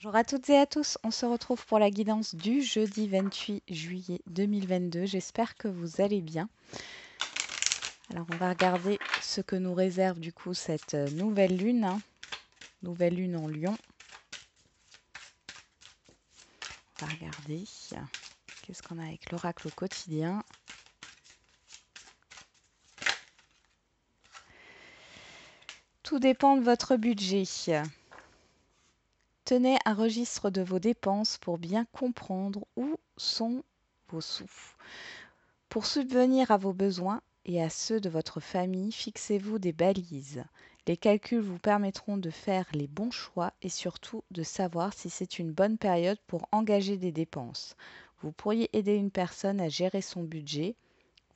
Bonjour à toutes et à tous, on se retrouve pour la guidance du jeudi 28 juillet 2022. J'espère que vous allez bien. Alors on va regarder ce que nous réserve du coup cette nouvelle lune, nouvelle lune en Lion. On va regarder qu'est-ce qu'on a avec l'oracle au quotidien. Tout dépend de votre budget. Tenez un registre de vos dépenses pour bien comprendre où sont vos sous. Pour subvenir à vos besoins et à ceux de votre famille, fixez-vous des balises. Les calculs vous permettront de faire les bons choix et surtout de savoir si c'est une bonne période pour engager des dépenses. Vous pourriez aider une personne à gérer son budget.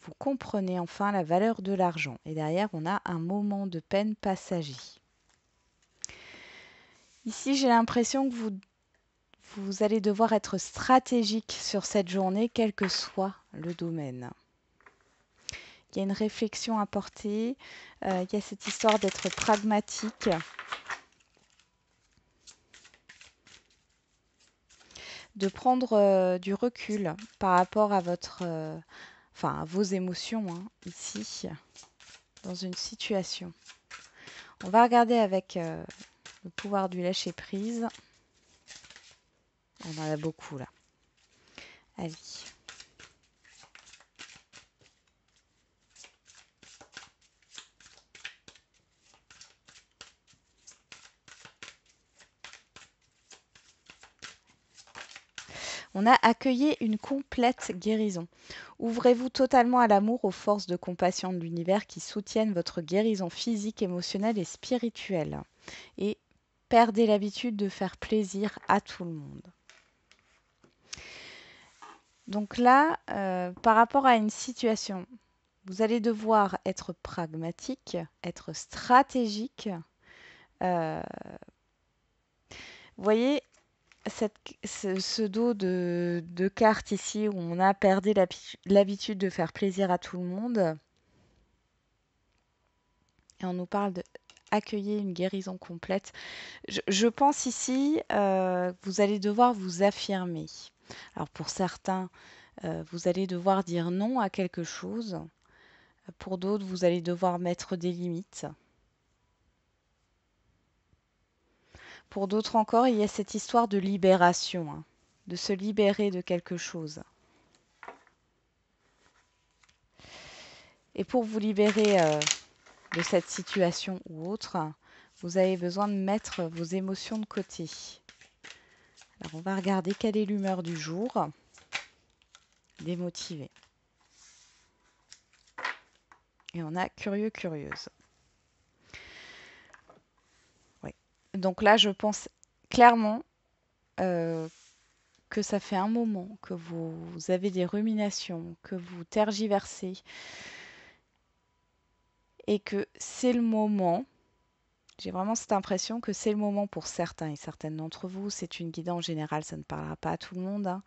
Vous comprenez enfin la valeur de l'argent. Et derrière, on a un moment de peine passager. Ici, j'ai l'impression que vous allez devoir être stratégique sur cette journée, quel que soit le domaine. Il y a une réflexion à porter, il y a cette histoire d'être pragmatique, de prendre du recul par rapport à à vos émotions ici, dans une situation. On va regarder avec le pouvoir du lâcher prise. On en a beaucoup là. Allez. On a accueilli une complète guérison. Ouvrez-vous totalement à l'amour, aux forces de compassion de l'univers qui soutiennent votre guérison physique, émotionnelle et spirituelle. Et perdez l'habitude de faire plaisir à tout le monde. Donc là, par rapport à une situation, vous allez devoir être pragmatique, être stratégique. Vous voyez, ce dos de cartes ici où on a perdu l'habitude de faire plaisir à tout le monde. Et on nous parle de accueillir une guérison complète. Je pense ici, vous allez devoir vous affirmer. Alors pour certains, vous allez devoir dire non à quelque chose. Pour d'autres, vous allez devoir mettre des limites. Pour d'autres encore, il y a cette histoire de libération, de se libérer de quelque chose. Et pour vous libérer de cette situation ou autre, vous avez besoin de mettre vos émotions de côté. Alors on va regarder quelle est l'humeur du jour. Démotivé. Et on a curieux, curieuse. Oui. Donc là, je pense clairement que ça fait un moment que vous avez des ruminations, que vous tergiversez et que c'est le moment. J'ai vraiment cette impression que c'est le moment pour certains et certaines d'entre vous. C'est une guidance générale, ça ne parlera pas à tout le monde.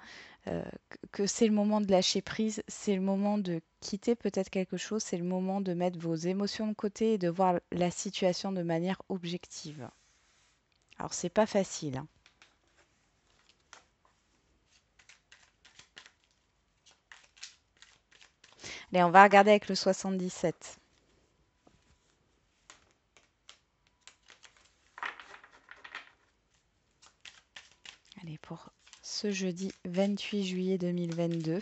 Que c'est le moment de lâcher prise, c'est le moment de quitter peut-être quelque chose, c'est le moment de mettre vos émotions de côté et de voir la situation de manière objective. Alors c'est pas facile. Allez, on va regarder avec le 77. Allez, pour ce jeudi 28 juillet 2022.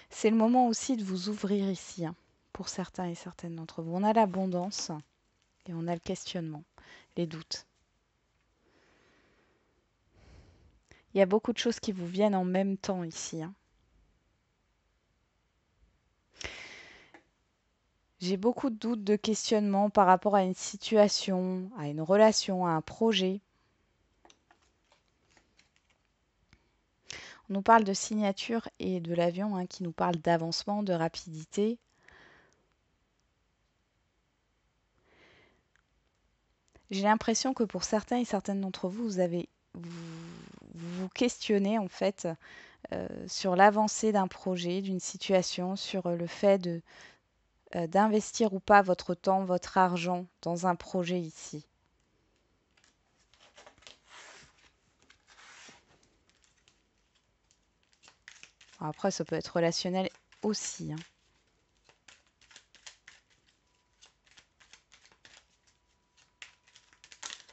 C'est le moment aussi de vous ouvrir ici, pour certains et certaines d'entre vous. On a l'abondance et on a le questionnement, les doutes. Il y a beaucoup de choses qui vous viennent en même temps ici. J'ai beaucoup de doutes, de questionnements par rapport à une situation, à une relation, à un projet. On nous parle de signature et de l'avion qui nous parle d'avancement, de rapidité. J'ai l'impression que pour certains et certaines d'entre vous, vous questionnez en fait sur l'avancée d'un projet, d'une situation, sur le fait d'investir ou pas votre temps, votre argent dans un projet ici. Après, ça peut être relationnel aussi, hein.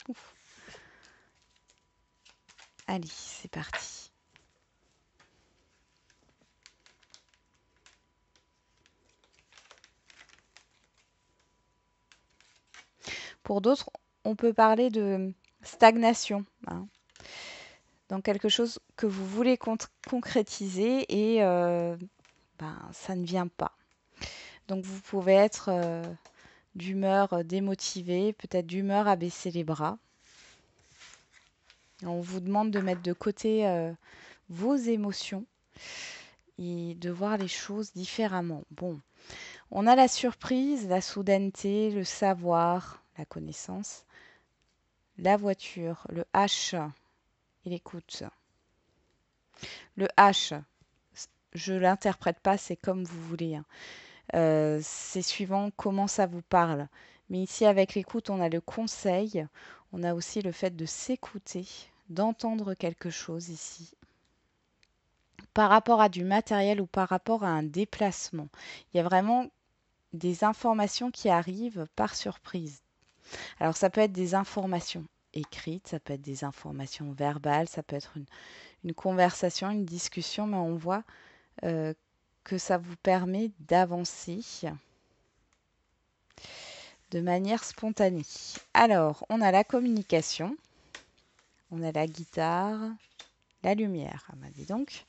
Ouf. Allez, c'est parti. Pour d'autres, on peut parler de stagnation, hein, dans quelque chose que vous voulez concrétiser et ça ne vient pas. Donc vous pouvez être d'humeur démotivée, peut-être d'humeur à baisser les bras. On vous demande de mettre de côté vos émotions et de voir les choses différemment. Bon, on a la surprise, la soudaineté, le savoir, la connaissance, la voiture, le H et l'écoute. Le H, je ne l'interprète pas, c'est comme vous voulez, hein. C'est suivant comment ça vous parle. Mais ici, avec l'écoute, on a le conseil, on a aussi le fait de s'écouter, d'entendre quelque chose ici. Par rapport à du matériel ou par rapport à un déplacement, il y a vraiment des informations qui arrivent par surprise. Alors, ça peut être des informations écrites, ça peut être des informations verbales, ça peut être une conversation, une discussion, mais on voit que ça vous permet d'avancer de manière spontanée. Alors, on a la communication, on a la guitare, la lumière, ah bah dis donc,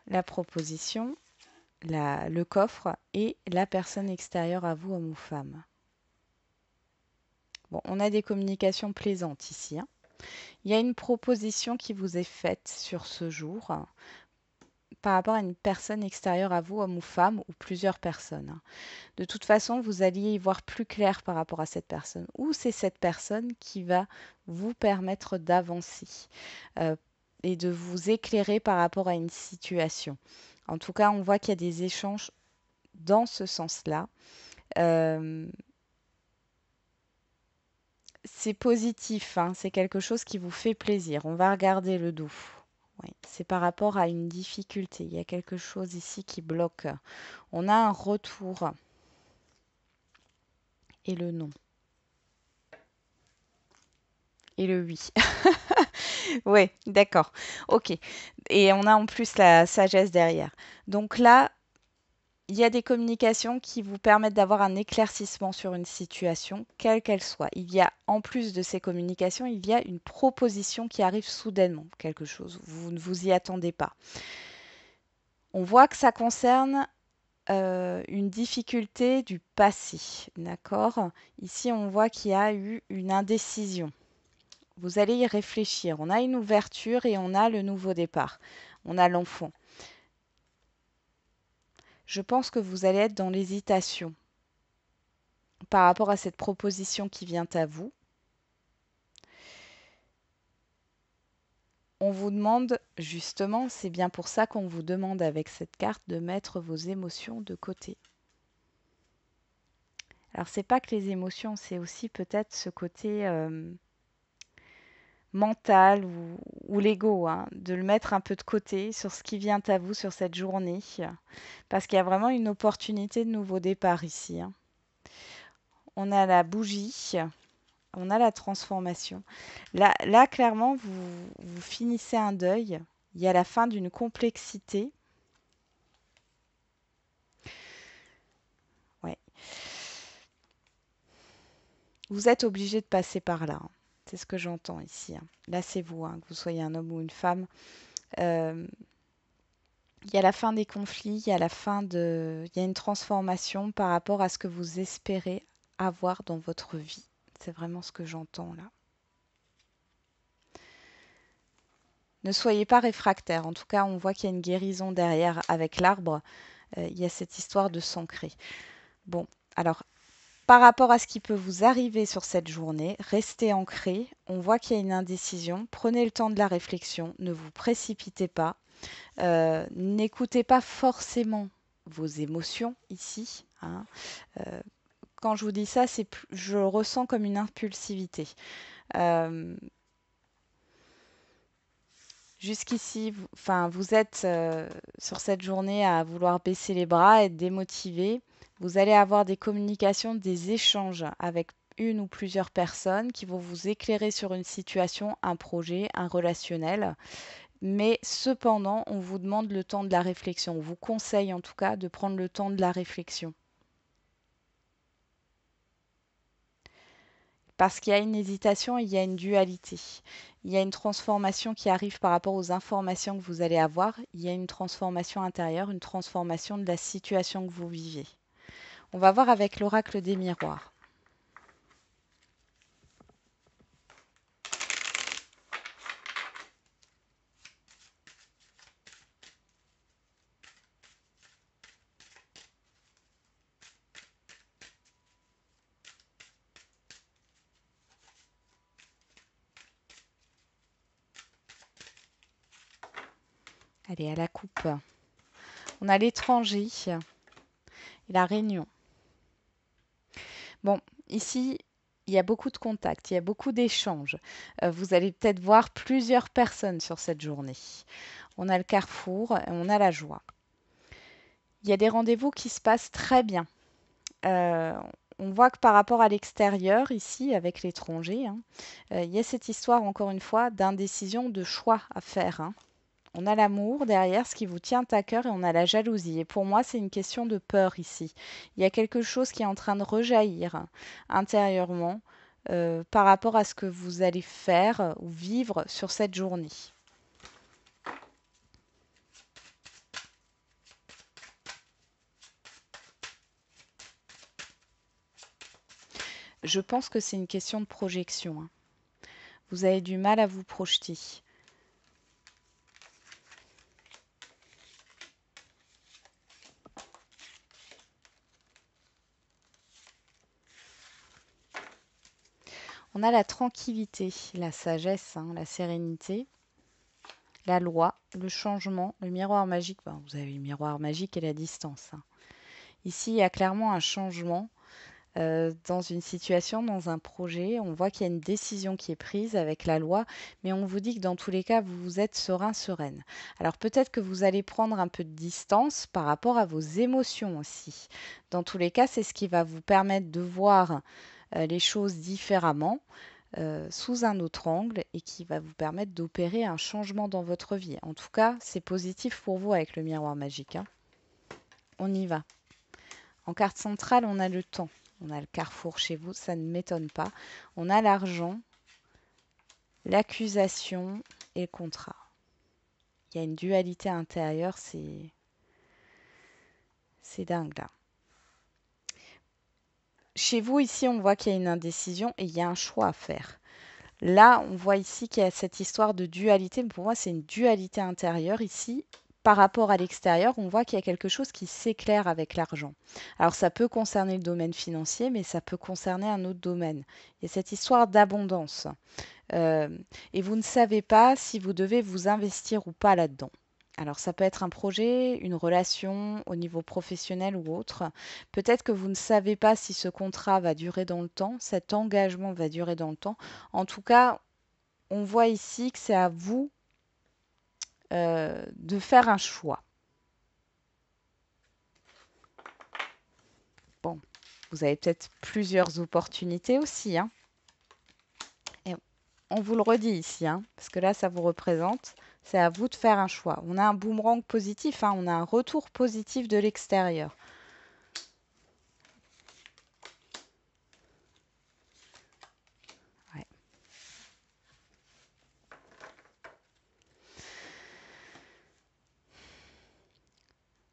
la proposition, le coffre et la personne extérieure à vous, homme ou femme. Bon, on a des communications plaisantes ici, hein. Il y a une proposition qui vous est faite sur ce jour par rapport à une personne extérieure à vous, homme ou femme, ou plusieurs personnes, hein. De toute façon, vous alliez y voir plus clair par rapport à cette personne. Ou c'est cette personne qui va vous permettre d'avancer et de vous éclairer par rapport à une situation. En tout cas, on voit qu'il y a des échanges dans ce sens-là. C'est positif, hein, c'est quelque chose qui vous fait plaisir. On va regarder le doux. Oui, c'est par rapport à une difficulté. Il y a quelque chose ici qui bloque. On a un retour et le non. Et le oui. Oui, d'accord. Ok. Et on a en plus la sagesse derrière. Donc là, il y a des communications qui vous permettent d'avoir un éclaircissement sur une situation, quelle qu'elle soit. Il y a, en plus de ces communications, il y a une proposition qui arrive soudainement, quelque chose. Vous ne vous y attendez pas. On voit que ça concerne une difficulté du passé, d'accord? Ici, on voit qu'il y a eu une indécision. Vous allez y réfléchir. On a une ouverture et on a le nouveau départ. On a l'enfant. Je pense que vous allez être dans l'hésitation par rapport à cette proposition qui vient à vous. On vous demande, justement, c'est bien pour ça qu'on vous demande avec cette carte de mettre vos émotions de côté. Alors, c'est pas que les émotions, c'est aussi peut-être ce côté mental ou l'ego, hein, de le mettre un peu de côté sur ce qui vient à vous sur cette journée, parce qu'il y a vraiment une opportunité de nouveau départ ici, hein. On a la bougie, on a la transformation. Là clairement, vous finissez un deuil. Il y a la fin d'une complexité. Ouais. Vous êtes obligé de passer par là, hein. C'est ce que j'entends ici, hein. Là, c'est vous, hein, que vous soyez un homme ou une femme. Euh, il y a la fin des conflits, il y a une transformation par rapport à ce que vous espérez avoir dans votre vie. C'est vraiment ce que j'entends là. Ne soyez pas réfractaire. En tout cas, on voit qu'il y a une guérison derrière avec l'arbre. Il y a cette histoire de s'ancrer. Bon, alors, par rapport à ce qui peut vous arriver sur cette journée, restez ancré. On voit qu'il y a une indécision. Prenez le temps de la réflexion. Ne vous précipitez pas. N'écoutez pas forcément vos émotions ici, hein. Quand je vous dis ça, je le ressens comme une impulsivité. Jusqu'ici, vous êtes sur cette journée à vouloir baisser les bras, être démotivé. Vous allez avoir des communications, des échanges avec une ou plusieurs personnes qui vont vous éclairer sur une situation, un projet, un relationnel. Mais cependant, on vous demande le temps de la réflexion. On vous conseille en tout cas de prendre le temps de la réflexion. Parce qu'il y a une hésitation, il y a une dualité. Il y a une transformation qui arrive par rapport aux informations que vous allez avoir. Il y a une transformation intérieure, une transformation de la situation que vous vivez. On va voir avec l'oracle des miroirs. Allez, à la coupe. On a l'étranger et la réunion. Bon, ici, il y a beaucoup de contacts, il y a beaucoup d'échanges. Vous allez peut-être voir plusieurs personnes sur cette journée. On a le carrefour et on a la joie. Il y a des rendez-vous qui se passent très bien. Euh, on voit que par rapport à l'extérieur, ici, avec l'étranger, hein, il y a cette histoire, encore une fois, d'indécision, de choix à faire, hein. On a l'amour derrière, ce qui vous tient à cœur, et on a la jalousie. Et pour moi, c'est une question de peur ici. Il y a quelque chose qui est en train de rejaillir intérieurement par rapport à ce que vous allez faire ou vivre sur cette journée. Je pense que c'est une question de projection, hein. Vous avez du mal à vous projeter. On a la tranquillité, la sagesse, hein, la sérénité, la loi, le changement, le miroir magique. Ben, vous avez le miroir magique et la distance, hein. Ici, il y a clairement un changement dans une situation, dans un projet. On voit qu'il y a une décision qui est prise avec la loi, mais on vous dit que dans tous les cas, vous êtes serein, sereine. Alors peut-être que vous allez prendre un peu de distance par rapport à vos émotions aussi. Dans tous les cas, c'est ce qui va vous permettre de voir les choses différemment, sous un autre angle, et qui va vous permettre d'opérer un changement dans votre vie. En tout cas, c'est positif pour vous avec le miroir magique, hein. On y va. En carte centrale, on a le temps. On a le carrefour chez vous, ça ne m'étonne pas. On a l'argent, l'accusation et le contrat. Il y a une dualité intérieure, c'est dingue là. Chez vous, ici, on voit qu'il y a une indécision et il y a un choix à faire. Là, on voit ici qu'il y a cette histoire de dualité. Pour moi, c'est une dualité intérieure ici. Par rapport à l'extérieur, on voit qu'il y a quelque chose qui s'éclaire avec l'argent. Alors, ça peut concerner le domaine financier, mais ça peut concerner un autre domaine. Il y a cette histoire d'abondance. Euh, et vous ne savez pas si vous devez vous investir ou pas là-dedans. Alors, ça peut être un projet, une relation au niveau professionnel ou autre. Peut-être que vous ne savez pas si ce contrat va durer dans le temps, cet engagement va durer dans le temps. En tout cas, on voit ici que c'est à vous de faire un choix. Bon, vous avez peut-être plusieurs opportunités aussi, hein. Et on vous le redit ici, hein, parce que là, ça vous représente. C'est à vous de faire un choix. On a un boomerang positif, hein, on a un retour positif de l'extérieur. Ouais.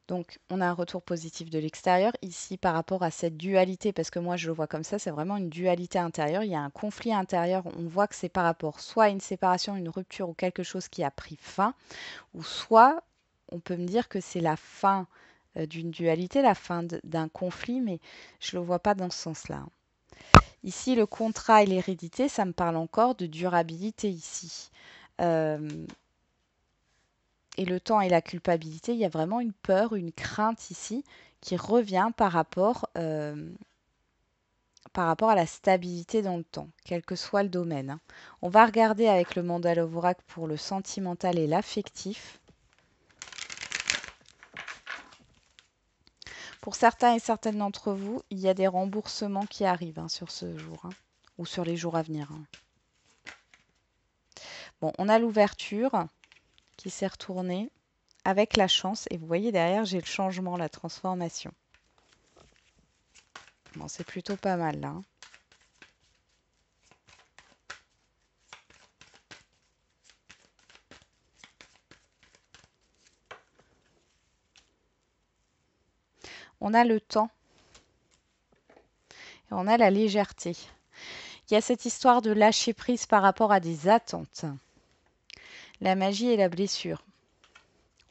Donc, on a un retour positif de l'extérieur ici par rapport à cette dualité, parce que moi je le vois comme ça, c'est vraiment une dualité intérieure. Il y a un conflit intérieur. On voit que c'est par rapport soit à une séparation, une rupture ou quelque chose qui a pris fin, ou soit on peut me dire que c'est la fin d'une dualité, la fin d'un conflit, mais je ne le vois pas dans ce sens-là. Ici, le contrat et l'hérédité, ça me parle encore de durabilité ici. Euh, Et le temps et la culpabilité, il y a vraiment une peur, une crainte ici qui revient par rapport à la stabilité dans le temps, quel que soit le domaine, hein. On va regarder avec le mandala Vorak pour le sentimental et l'affectif. Pour certains et certaines d'entre vous, il y a des remboursements qui arrivent, hein, sur ce jour, hein, ou sur les jours à venir, hein. Bon, on a l'ouverture qui s'est retournée avec la chance. Et vous voyez derrière, j'ai le changement, la transformation. Bon, c'est plutôt pas mal là, hein. On a le temps et on a la légèreté. Il y a cette histoire de lâcher prise par rapport à des attentes. La magie et la blessure.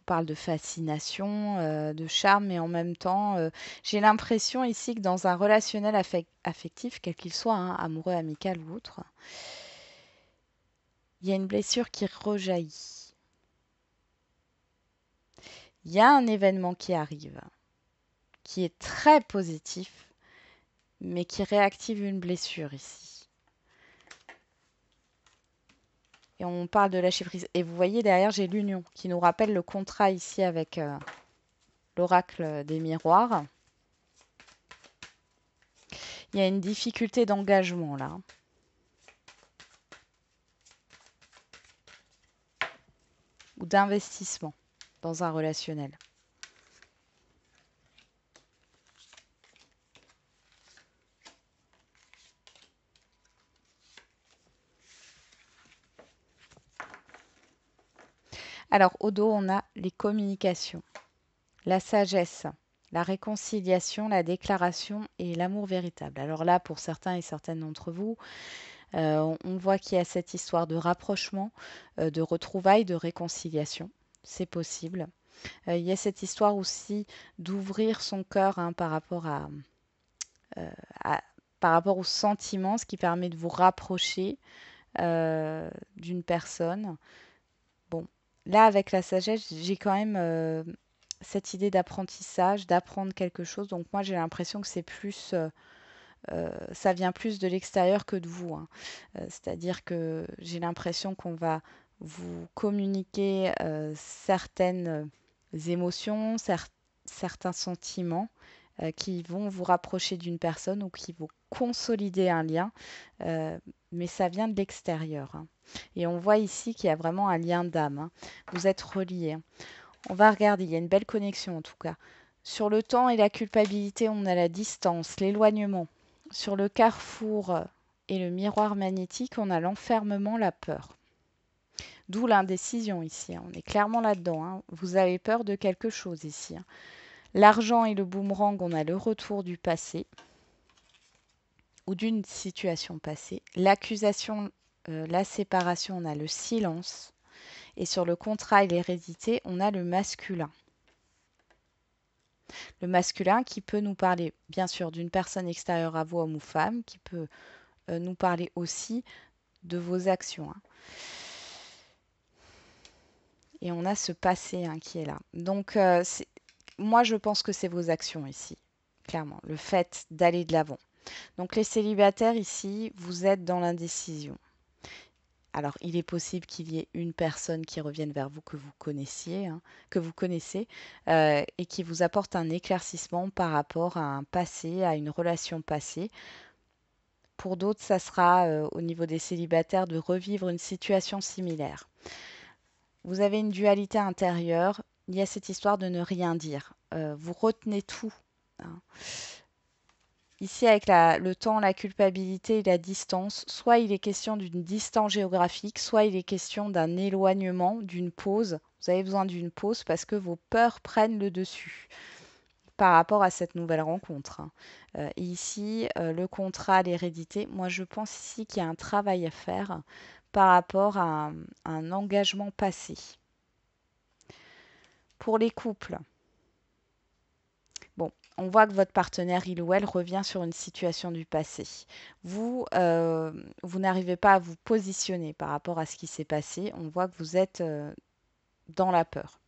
On parle de fascination, de charme, mais en même temps, j'ai l'impression ici que dans un relationnel affectif, quel qu'il soit, hein, amoureux, amical ou autre, il y a une blessure qui rejaillit. Il y a un événement qui arrive, qui est très positif, mais qui réactive une blessure ici. Et on parle de lâcher prise. Et vous voyez derrière, j'ai l'union qui nous rappelle le contrat ici avec l'oracle des miroirs. Il y a une difficulté d'engagement là. Ou d'investissement dans un relationnel. Alors, au dos, on a les communications, la sagesse, la réconciliation, la déclaration et l'amour véritable. Alors là, pour certains et certaines d'entre vous, on voit qu'il y a cette histoire de rapprochement, de retrouvailles, de réconciliation. C'est possible. Il y a cette histoire aussi d'ouvrir son cœur, hein, euh, à- par rapport aux sentiments, ce qui permet de vous rapprocher d'une personne. Bon, là, avec la sagesse, j'ai quand même cette idée d'apprentissage, d'apprendre quelque chose. Donc moi, j'ai l'impression que c'est plus, ça vient plus de l'extérieur que de vous, hein. C'est-à-dire que j'ai l'impression qu'on va vous communiquer certaines émotions, certains sentiments qui vont vous rapprocher d'une personne ou qui vont consolider un lien, euh, mais ça vient de l'extérieur, hein. Et on voit ici qu'il y a vraiment un lien d'âme, hein. Vous êtes reliés, hein. On va regarder, il y a une belle connexion en tout cas. Sur le temps et la culpabilité, on a la distance, l'éloignement. Sur le carrefour et le miroir magnétique, on a l'enfermement, la peur. D'où l'indécision ici, hein. On est clairement là-dedans, hein. Vous avez peur de quelque chose ici, hein. L'argent et le boomerang, on a le retour du passé ou d'une situation passée. L'accusation, la séparation, on a le silence. Et sur le contrat et l'hérédité, on a le masculin. Le masculin qui peut nous parler, bien sûr, d'une personne extérieure à vous, homme ou femme, qui peut nous parler aussi de vos actions, hein. Et on a ce passé, hein, qui est là. Donc, moi, je pense que c'est vos actions ici, clairement. Le fait d'aller de l'avant. Donc, les célibataires ici, vous êtes dans l'indécision. Alors, il est possible qu'il y ait une personne qui revienne vers vous que vous connaissiez, hein, que vous connaissez, et qui vous apporte un éclaircissement par rapport à un passé, à une relation passée. Pour d'autres, ça sera au niveau des célibataires de revivre une situation similaire. Vous avez une dualité intérieure. Il y a cette histoire de ne rien dire. Vous retenez tout, hein. Ici, avec le temps, la culpabilité et la distance, soit il est question d'une distance géographique, soit il est question d'un éloignement, d'une pause. Vous avez besoin d'une pause parce que vos peurs prennent le dessus par rapport à cette nouvelle rencontre, hein. Et ici, le contrat, l'hérédité, moi je pense ici qu'il y a un travail à faire par rapport à un engagement passé. Pour les couples, bon, on voit que votre partenaire, il ou elle, revient sur une situation du passé. Vous, vous n'arrivez pas à vous positionner par rapport à ce qui s'est passé. On voit que vous êtes dans la peur.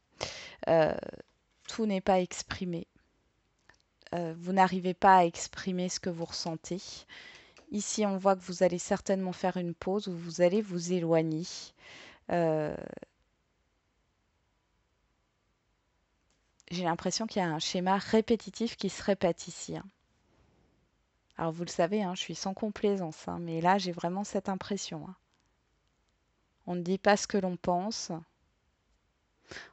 Euh, tout n'est pas exprimé. Vous n'arrivez pas à exprimer ce que vous ressentez. Ici, on voit que vous allez certainement faire une pause où vous allez vous éloigner. Euh, j'ai l'impression qu'il y a un schéma répétitif qui se répète ici, hein. Alors vous le savez, hein, je suis sans complaisance, hein, mais là j'ai vraiment cette impression, hein. On ne dit pas ce que l'on pense.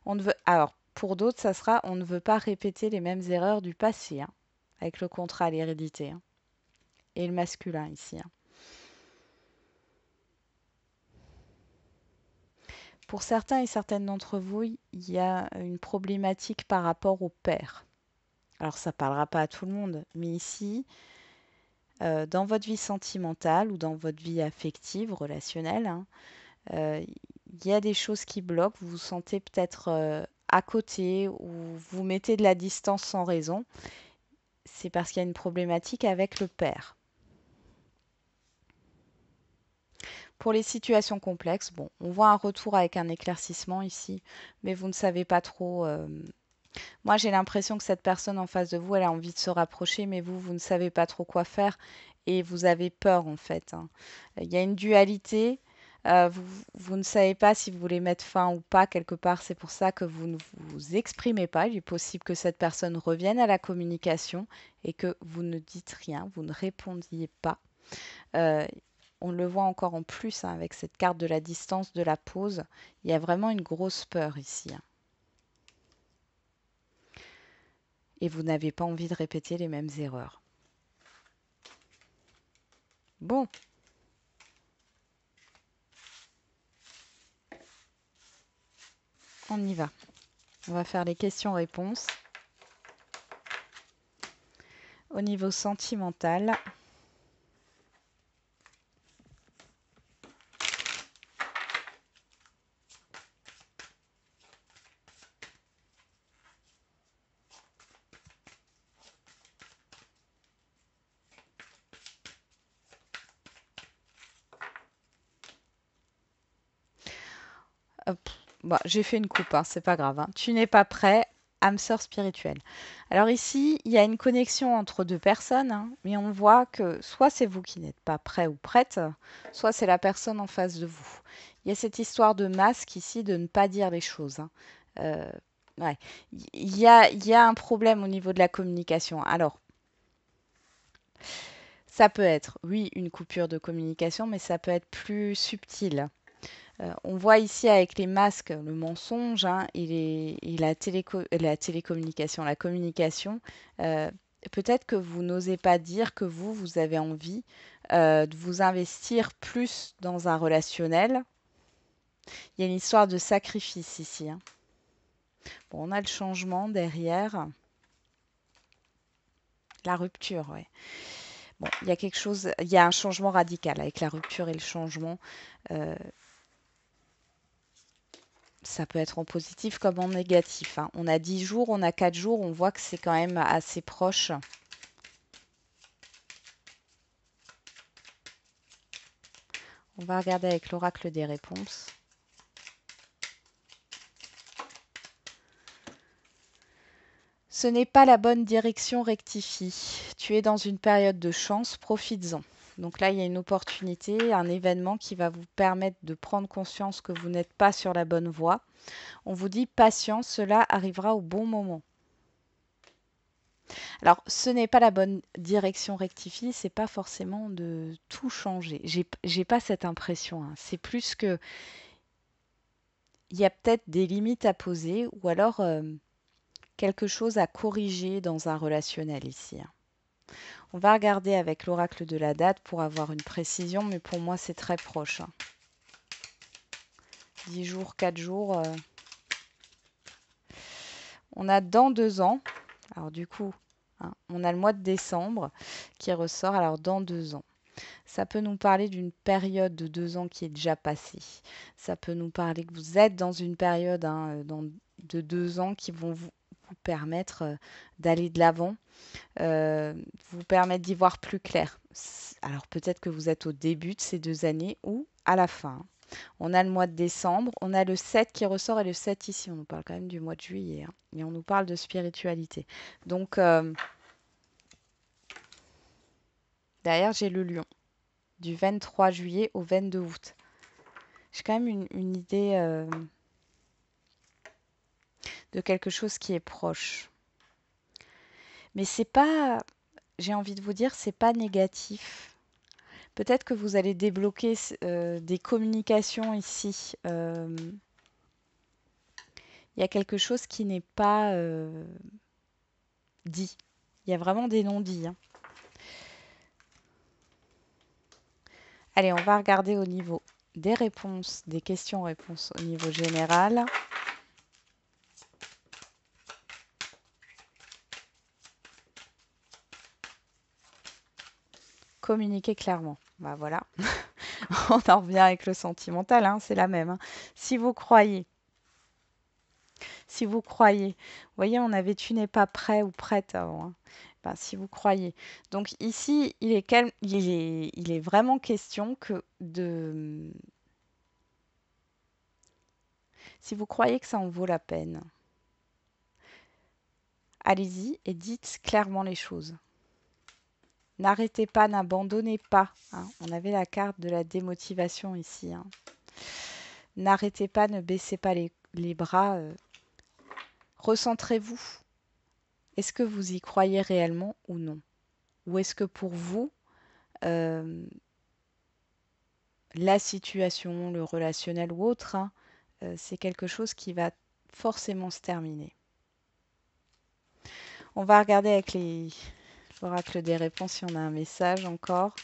On ne veut. Alors pour d'autres, ça sera on ne veut pas répéter les mêmes erreurs du passé, hein, avec le contrat, l'hérédité, hein, et le masculin ici, hein. Pour certains et certaines d'entre vous, il y a une problématique par rapport au père. Alors ça ne parlera pas à tout le monde, mais ici, dans votre vie sentimentale ou dans votre vie affective, relationnelle, hein, il y a des choses qui bloquent. Vous vous sentez peut-être à côté ou vous mettez de la distance sans raison. C'est parce qu'il y a une problématique avec le père. Pour les situations complexes, bon, on voit un retour avec un éclaircissement ici, mais vous ne savez pas trop. Moi, j'ai l'impression que cette personne en face de vous, elle a envie de se rapprocher, mais vous ne savez pas trop quoi faire et vous avez peur en fait, hein. Il y a une dualité. Vous, vous ne savez pas si vous voulez mettre fin ou pas quelque part. C'est pour ça que vous ne vous exprimez pas. Il est possible que cette personne revienne à la communication et que vous ne dites rien, vous ne répondiez pas. Euh, on le voit encore en plus, hein, avec cette carte de la distance, de la pause. Il y a vraiment une grosse peur ici, hein. Et vous n'avez pas envie de répéter les mêmes erreurs. Bon, on y va. On va faire les questions-réponses. Au niveau sentimental, hop, bah, j'ai fait une coupe, hein, c'est pas grave, hein. Tu n'es pas prêt, âme sœur spirituelle. Alors ici, il y a une connexion entre deux personnes, hein, mais on voit que soit c'est vous qui n'êtes pas prêt ou prête, soit c'est la personne en face de vous. Il y a cette histoire de masque ici, de ne pas dire les choses, hein. Euh, ouais. Il y a un problème au niveau de la communication. Alors, ça peut être, oui, une coupure de communication, mais ça peut être plus subtil. On voit ici avec les masques le mensonge, hein, et la télécommunication, la communication. Euh, Peut-être que vous n'osez pas dire que vous avez envie de vous investir plus dans un relationnel. Il y a une histoire de sacrifice ici, hein. Bon, on a le changement derrière, la rupture, ouais. Bon, il y a quelque chose, il y a un changement radical avec la rupture et le changement. Euh, Ça peut être en positif comme en négatif, hein. On a 10 jours, on a 4 jours, on voit que c'est quand même assez proche. On va regarder avec l'oracle des réponses. Ce n'est pas la bonne direction, rectifie. Tu es dans une période de chance, profites-en. Donc là, il y a une opportunité, un événement qui va vous permettre de prendre conscience que vous n'êtes pas sur la bonne voie. On vous dit patience, cela arrivera au bon moment. Alors, ce n'est pas la bonne direction, rectifie, c'est pas forcément de tout changer. J'ai pas cette impression, hein. C'est plus que il y a peut-être des limites à poser ou alors quelque chose à corriger dans un relationnel ici, hein. On va regarder avec l'oracle de la date pour avoir une précision, mais pour moi c'est très proche, hein. 10 jours, 4 jours. On a dans 2 ans. Alors du coup, hein, on a le mois de décembre qui ressort. Alors dans 2 ans. Ça peut nous parler d'une période de 2 ans qui est déjà passée. Ça peut nous parler que vous êtes dans une période, hein, de 2 ans qui vont vous permettre d'aller de l'avant, vous permettre d'y voir plus clair. Alors peut-être que vous êtes au début de ces 2 années ou à la fin. On a le mois de décembre, on a le 7 qui ressort et le 7 ici. On nous parle quand même du mois de juillet, hein, et on nous parle de spiritualité. Donc, derrière, j'ai le lion, du 23 juillet au 22 août. J'ai quand même une idée de quelque chose qui est proche. Mais c'est pas, j'ai envie de vous dire, c'est pas négatif. Peut-être que vous allez débloquer des communications ici. Il y a quelque chose qui n'est pas dit. Il y a vraiment des non-dits, hein. Allez, on va regarder au niveau des réponses, des questions-réponses au niveau général. Communiquer clairement. Bah voilà. On en revient avec le sentimental, hein, c'est la même, hein. Si vous croyez, vous voyez, on avait tu n'es pas prêt ou prête avant, hein. Ben, si vous croyez. Donc ici, il est vraiment question que de... Si vous croyez que ça en vaut la peine, allez-y et dites clairement les choses. N'arrêtez pas, n'abandonnez pas, hein. On avait la carte de la démotivation ici, hein. N'arrêtez pas, ne baissez pas les bras. Recentrez-vous. Est-ce que vous y croyez réellement ou non? Ou est-ce que pour vous, euh, la situation, le relationnel ou autre, hein, c'est quelque chose qui va forcément se terminer? On va regarder avec l'oracle des réponses si on a un message encore.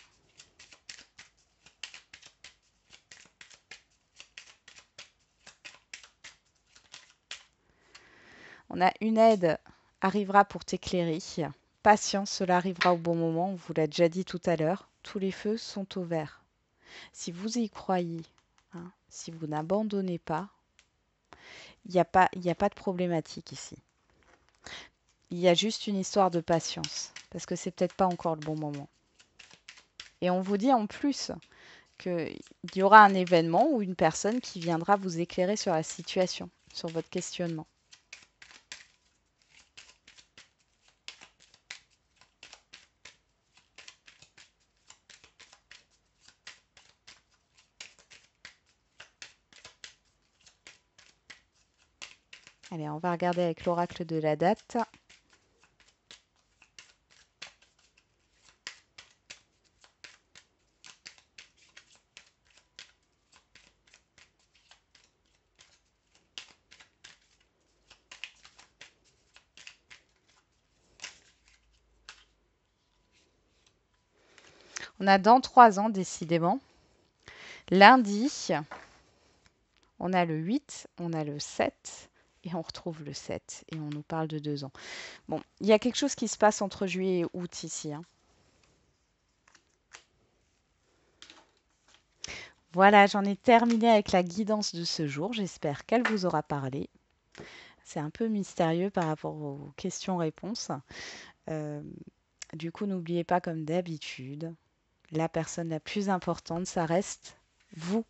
On a une aide arrivera pour t'éclairer. Patience, cela arrivera au bon moment. On vous l'a déjà dit tout à l'heure. Tous les feux sont au vert. Si vous y croyez, hein, si vous n'abandonnez pas, il n'y a pas de problématique ici. Il y a juste une histoire de patience, parce que c'est peut-être pas encore le bon moment. Et on vous dit en plus qu'il y aura un événement ou une personne qui viendra vous éclairer sur la situation, sur votre questionnement. Allez, on va regarder avec l'oracle de la date. On a dans 3 ans, décidément. Lundi, on a le 8, on a le 7 et on retrouve le 7 et on nous parle de 2 ans. Bon, il y a quelque chose qui se passe entre juillet et août ici, hein. Voilà, j'en ai terminé avec la guidance de ce jour. J'espère qu'elle vous aura parlé. C'est un peu mystérieux par rapport aux questions-réponses. Euh, du coup, n'oubliez pas, comme d'habitude, la personne la plus importante, ça reste vous.